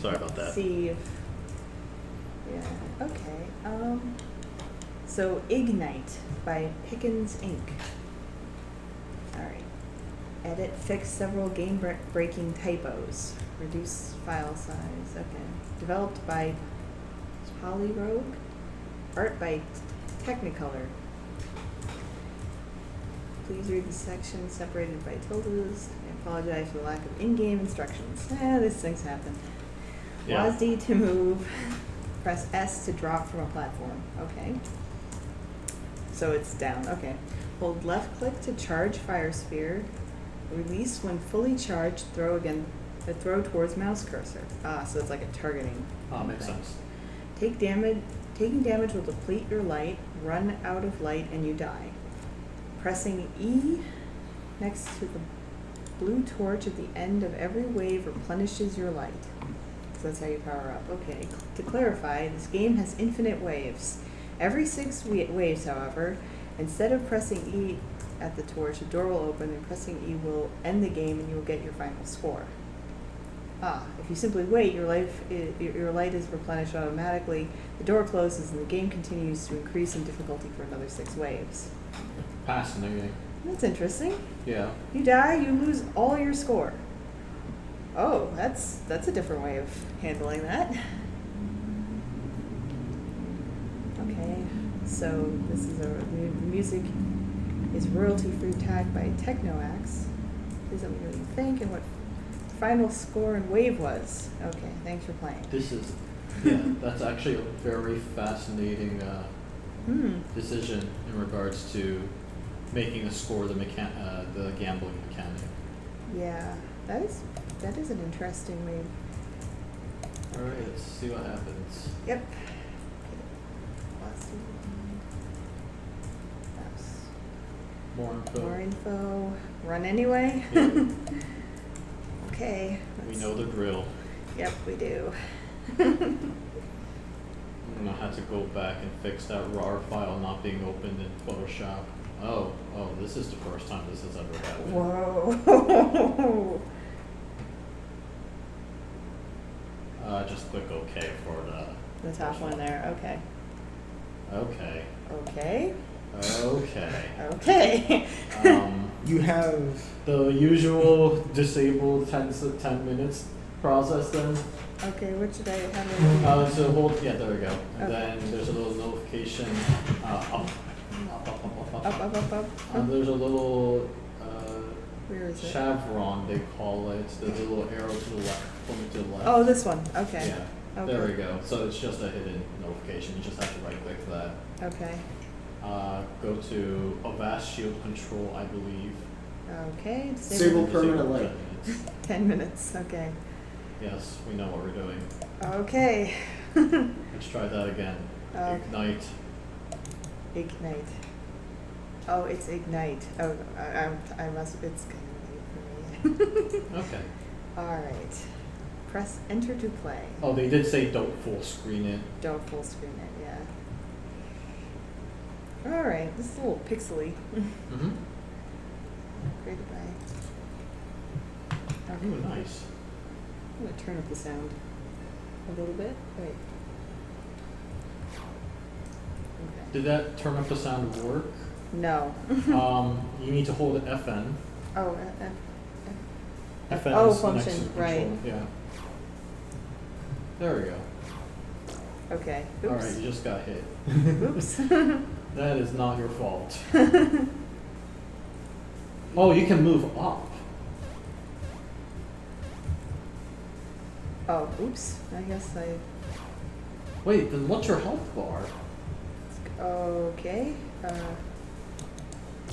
Sorry about that. See if, yeah, okay. So Ignite by Pickens Inc. Alright. Edit, fix several game-breaking typos. Reduce file size. Okay. Developed by Polyrogue. Art by Technicolour. Please read the section separated by tildes. I apologize for the lack of in-game instructions. These things happen. Yeah. WASD to move. Press S to drop from a platform. Okay. So it's down. Okay. Hold left click to charge fire sphere. Release when fully charged. Throw again. Throw towards mouse cursor. So it's like a targeting. Makes thing. sense. Take damage. Taking damage will deplete your light. Run out of light and you die. Pressing E next to the blue torch at the end of every wave replenishes your light. So that's how you power up. Okay, to clarify, this game has infinite waves. Every 6 waves, however, instead of pressing E at the torch, a door will open and pressing E will end the game and you will get your final score. If you simply wait, your light is replenished automatically, the door closes and the game continues to increase in difficulty for another 6 waves. Fascinating. That's interesting. Yeah. You die, you lose all your score. Oh, that's a different way of handling that. Okay, so this is the music is royalty-free tag by Technoax. Please let me know what you think and what final score and wave was. Okay, thanks for playing. This is, yeah, that's actually a very fascinating decision in regards to making a score the gambling mechanic. Yeah, that is an interesting way. All right, let's see what happens. Yep. More info. Run anyway. Yeah. Okay. We know the drill. Yep, we do. I'm gonna have to go back and fix that RAR file not being opened in Photoshop. Oh, this is the first time this has ever happened. Whoa. Just click OK for The top one there. Okay. Okay. Okay. Okay. Okay. You have the usual disabled 10 minutes process then. Okay, what should I have? So hold, yeah, there we go. And Okay. then there's a little notification up. Up. There's a little Where is it? chevron, they call it. The little arrow to the left, pointing to the left. Oh, this one. Okay. Yeah, Okay. there we go. So it's just a hidden notification. You just have to right click that. Okay. Go to Avast Shield Control, I believe. Okay. Disable permanent light. 10 minutes. Okay. Yes, we know what we're doing. Okay. Let's try that again. Ignite. Ignite. Oh, it's Ignite. Oh, I must. It's kind of late for me. Okay. All right. Press Enter to play. Oh, they did say don't full screen it. Don't full screen it. Yeah. All right. This is a little pixely. Mm-hmm. Created by. Okay. Ooh, nice. I'm gonna turn up the sound a little bit. Wait. Okay. Did that turn up the sound work? No. You need to hold FN. Oh. FN Oh, is next to function, control. right. Yeah. There we go. Okay. Oops. All right, you just got hit. Oops. That is not your fault. Oh, you can move up. Oh, oops. I guess I. Wait, then what's your health bar? Okay.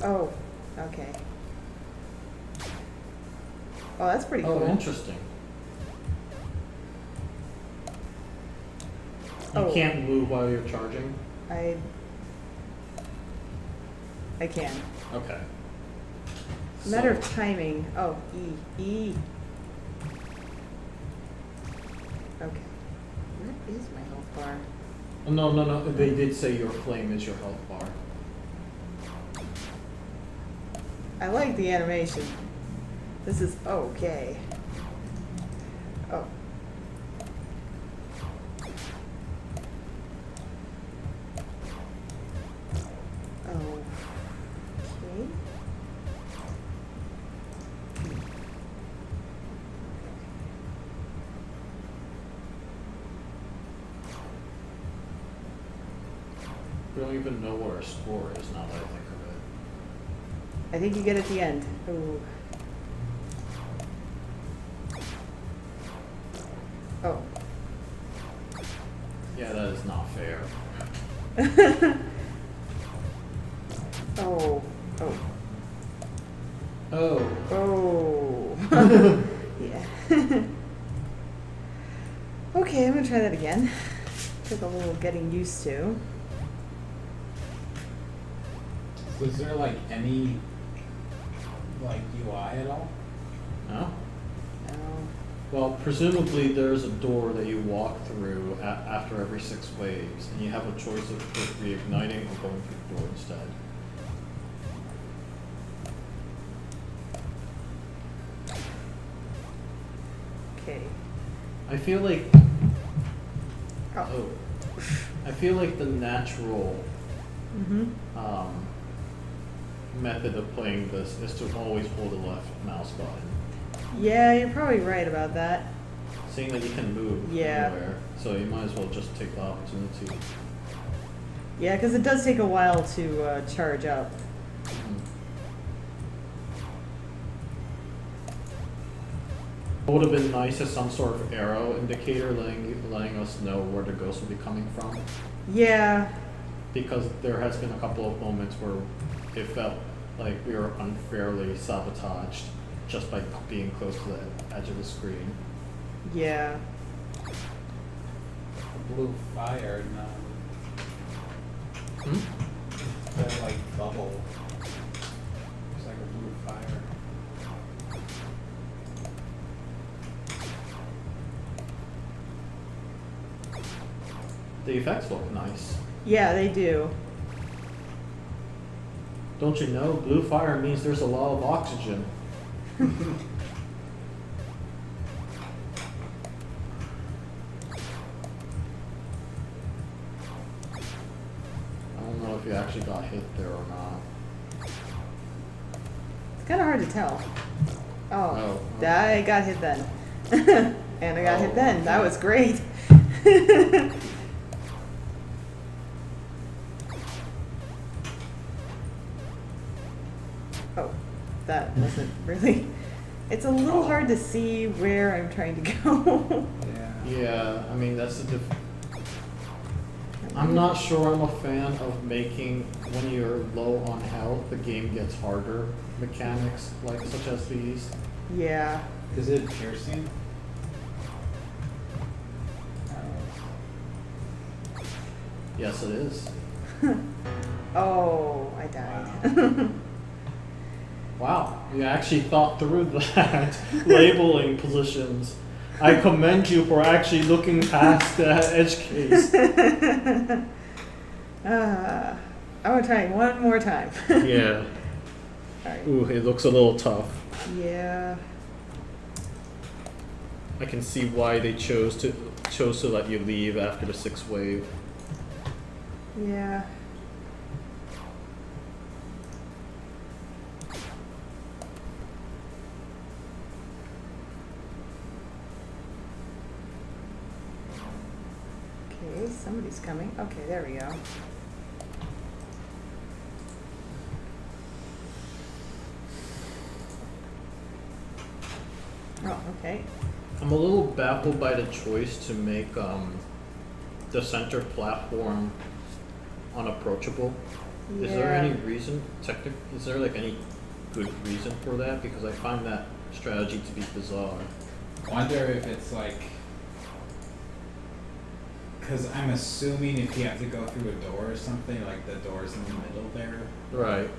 Oh. Okay. Oh, that's pretty cool. Oh, interesting. You Oh. can't move while you're charging? I can. Okay. Matter So- of timing. Oh, E. Okay. Where is my health bar? Oh, no. They did say your flame is your health bar. I like the animation. This is okay. Oh. We don't even know what our score is now that I think of it. I think you get at the end. Ooh. Oh. Yeah, that is not fair. Oh. Oh. Oh. Oh. Yeah. Okay, I'm gonna try that again. Took a little getting used to. So is there like any like UI at all? No? No. Well, presumably there's a door that you walk through after every 6 waves, and you have a choice of reigniting or going through the door instead. Okay. I feel like Oh. I feel like the natural Mm-hmm. method of playing this is to always hold the left mouse button, Yeah, you're probably right about that. seeing that you can move Yeah. anywhere. So you might as well just take the opportunity. Yeah, because it does take a while to charge up. It would have been nice as some sort of arrow indicator letting us know where the ghost will be coming from. Yeah. Because there has been a couple of moments where it felt like we were unfairly sabotaged just by being close to the edge of the screen. Yeah. Blue fire, no. That like bubble. It's like a blue fire. The effects look nice. Yeah, they do. Don't you know, blue fire means there's a lot of oxygen. I don't know if you actually got hit there or not. It's kind of hard to tell. Oh, Oh, I got hit then. And I got hit Oh, then. That okay. was great. Oh, that wasn't really. It's a little hard to see where I'm trying to go. Yeah. Yeah, I mean, that's the I'm not sure I'm a fan of making, when you're low on health, the game gets harder mechanics like such as these. Yeah. Is it piercing? Yes, it is. Oh, I died. Wow, you actually thought through that labeling positions. I commend you for actually looking past that edge case. I'm gonna try one more time. Yeah. Alright. Ooh, it looks a little tough. Yeah. I can see why they chose to let you leave after the 6th wave. Yeah. Okay, somebody's coming. Okay, there we go. Oh, okay. I'm a little baffled by the choice to make the center platform unapproachable. Is there any reason, is there like any good reason for that? Because I find that strategy to be bizarre. Wonder if it's like, because I'm assuming if you have to go through a door or something, like the door's in the middle there. Right.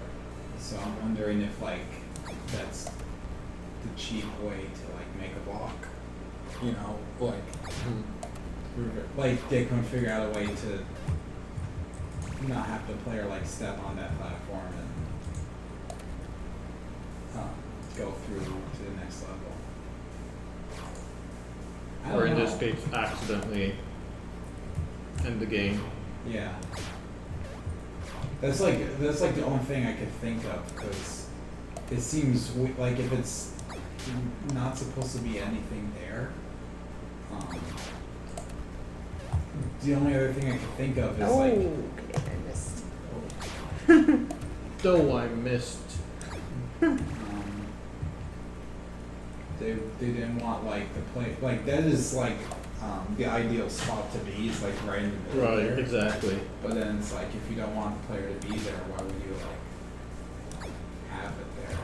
So I'm wondering if like that's the cheap way to like make a block. You know, like they can figure out a way to not have the player like step on that platform and go through to the next level. I Or in don't this know. case, accidentally end the game. Yeah. That's like the only thing I could think of, because it seems like if it's not supposed to be anything there, the only other thing I could think of is like Okay, I missed. though I missed. They didn't want like the play like that is like the ideal spot to be is like right in the middle Right, there. exactly. But then it's like if you don't want the player to be there, why would you like have it there?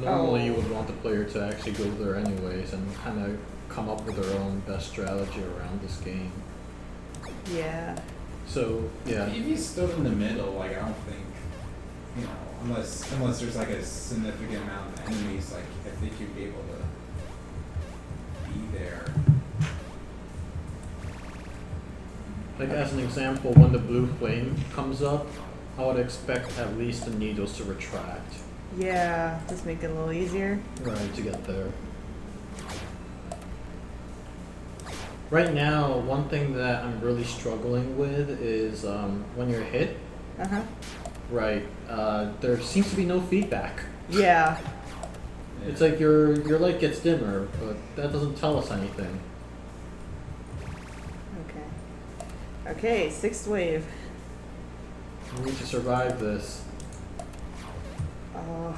Normally, you would want the player to actually go there anyways and kind of come up with their own best strategy around this game. Yeah. So, yeah. If you stood in the middle, like I don't think, you know, unless there's like a significant amount of enemies, like I think you'd be able to be there. Like, as an example, when the blue flame comes up, I would expect at least the needles to retract. Yeah, just make it a little easier. Right, to get there. Right now, one thing that I'm really struggling with is when you're hit, Uh-huh. right, there seems to be no feedback. Yeah. It's like your light gets dimmer, but that doesn't tell us anything. Okay. Okay, 6th wave. We need to survive this. Oh.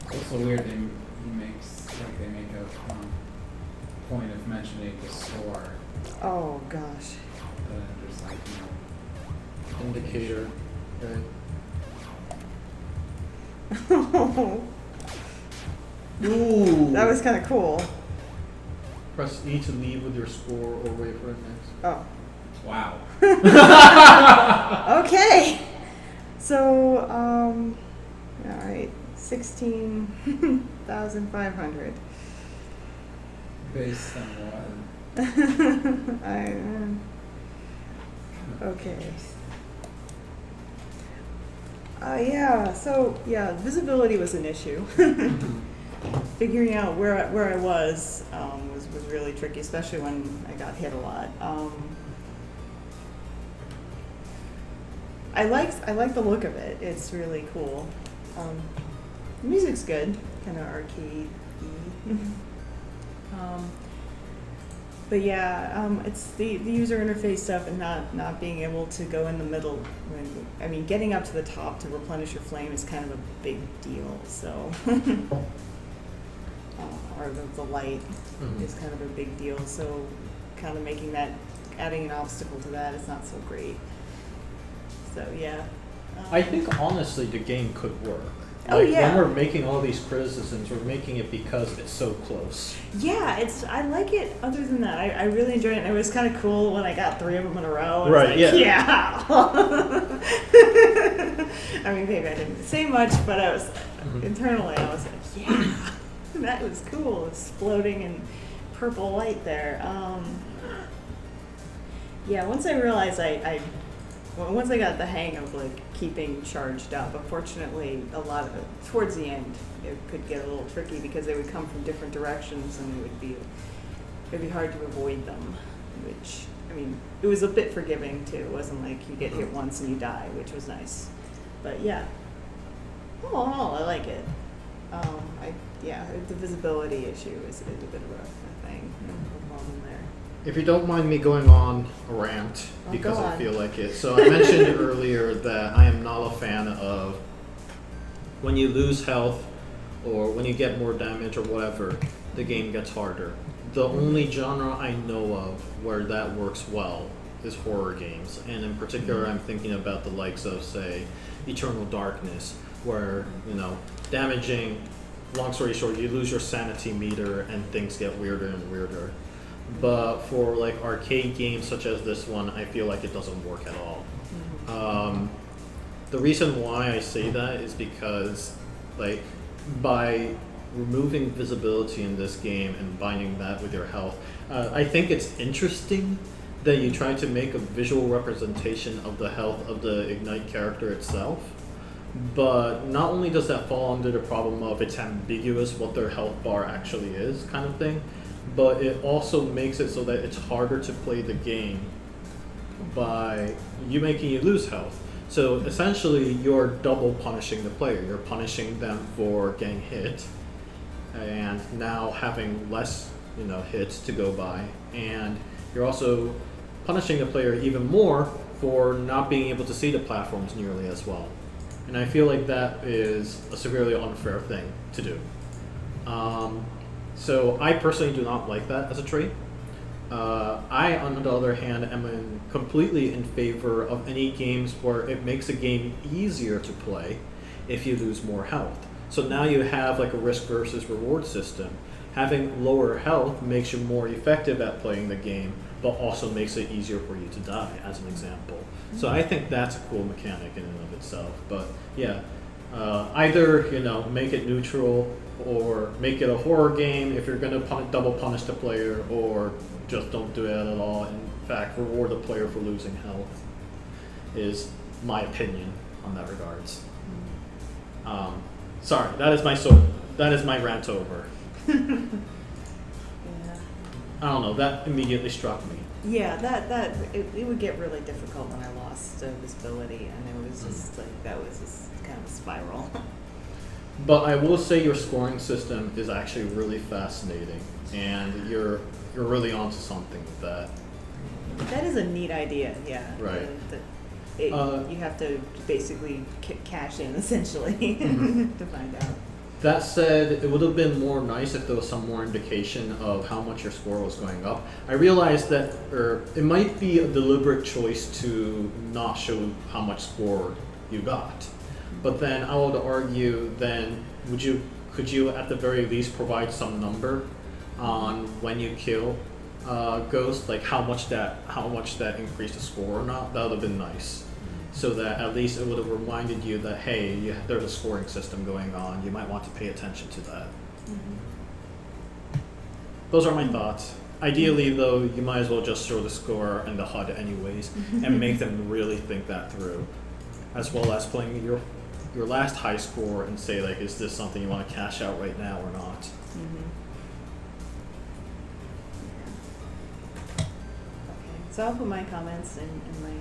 It's also weird they make a point of mentioning the score, Oh gosh. but then there's like Indicator. Right. Ooh! That was kind of cool. Press E to leave with your score or wait for it next. Oh. wow. Okay. So, all right, 16,500. Based on what? Okay. Yeah. So yeah, visibility was an issue. Figuring out where I was really tricky, especially when I got hit a lot. I like the look of it. It's really cool. The music's good, kind of arcade-y. But yeah, it's the user interface stuff and not being able to go in the middle. I mean, getting up to the top to replenish your flame is kind of a big deal. So, or the light is kind of a big deal. So, kind of making that, adding an obstacle to that is not so great. So yeah. I think honestly the game could work. Oh, Like, yeah. when we're making all these criticisms, we're making it because it's so close. Yeah, I like it. Other than that, I really enjoyed it. And it was kind of cool when I got 3 of them in a row. I was Right, like, yeah. I mean, maybe I didn't say much, but I was internally, I was like, yeah, that was cool. Exploding in purple light there. Yeah, once I realized once I got the hang of like keeping charged up, unfortunately, a lot of it towards the end it could get a little tricky because they would come from different directions and it'd be hard to avoid them. Which, I mean, it was a bit forgiving too. It wasn't like you get hit once and you die, which was nice. But yeah, all in all, I like it. The visibility issue is a bit of a thing, a problem there. If you don't mind me going on a rant, Oh, because go I on. feel like it. So I mentioned earlier that I am not a fan of when you lose health or when you get more damage or whatever, the game gets harder. The only genre I know of where that works well is horror games. And in particular, I'm thinking about the likes of, say, Eternal Darkness, where, damaging, long story short, you lose your sanity meter and things get weirder and weirder. But for like arcade games such as this one, I feel like it doesn't work at all. The reason why I say that is because, like, by removing visibility in this game and binding that with your health, I think it's interesting that you try to make a visual representation of the health of the Ignite character itself. But not only does that fall under the problem of it's ambiguous what their health bar actually is, kind of thing, but it also makes it so that it's harder to play the game by making you lose health. So essentially, you're double punishing the player. You're punishing them for getting hit, and now having less, hits to go by, and you're also punishing the player even more for not being able to see the platforms nearly as well. And I feel like that is a severely unfair thing to do. So I personally do not like that as a trait. I, on the other hand, am completely in favor of any games where it makes a game easier to play if you lose more health. So now you have like a risk versus reward system. Having lower health makes you more effective at playing the game, but also makes it easier for you to die, as an example. So I think that's a cool mechanic in and of itself. But yeah, either make it neutral or make it a horror game if you're going to double punish the player, or just don't do it at all. In fact, reward the player for losing health is my opinion on that regards. Sorry, that is my rant over. Yeah. I don't know, that immediately struck me. Yeah, it would get really difficult when I lost visibility, and it was just like, that was just kind of a spiral. But I will say your scoring system is actually really fascinating, and you're really onto something with that. That is a neat idea, yeah. Right. You have to basically cash in, essentially, Mhm. to find out. That said, it would have been more nice if there was some more indication of how much your score was going up. I realized that it might be a deliberate choice to not show how much score you got. But then I would argue, then could you at the very least provide some number on when you kill Ghost, like how much that increased the score or not? That would have been nice. So that at least it would have reminded you that, hey, there's a scoring system going on. You might want to pay attention to that. Those are my thoughts. Ideally, though, you might as well just show the score and the HUD anyways, and make them really think that through, as well as playing your last high score and say, like, is this something you want to cash out right now or not? Okay, so I'll put my comments in my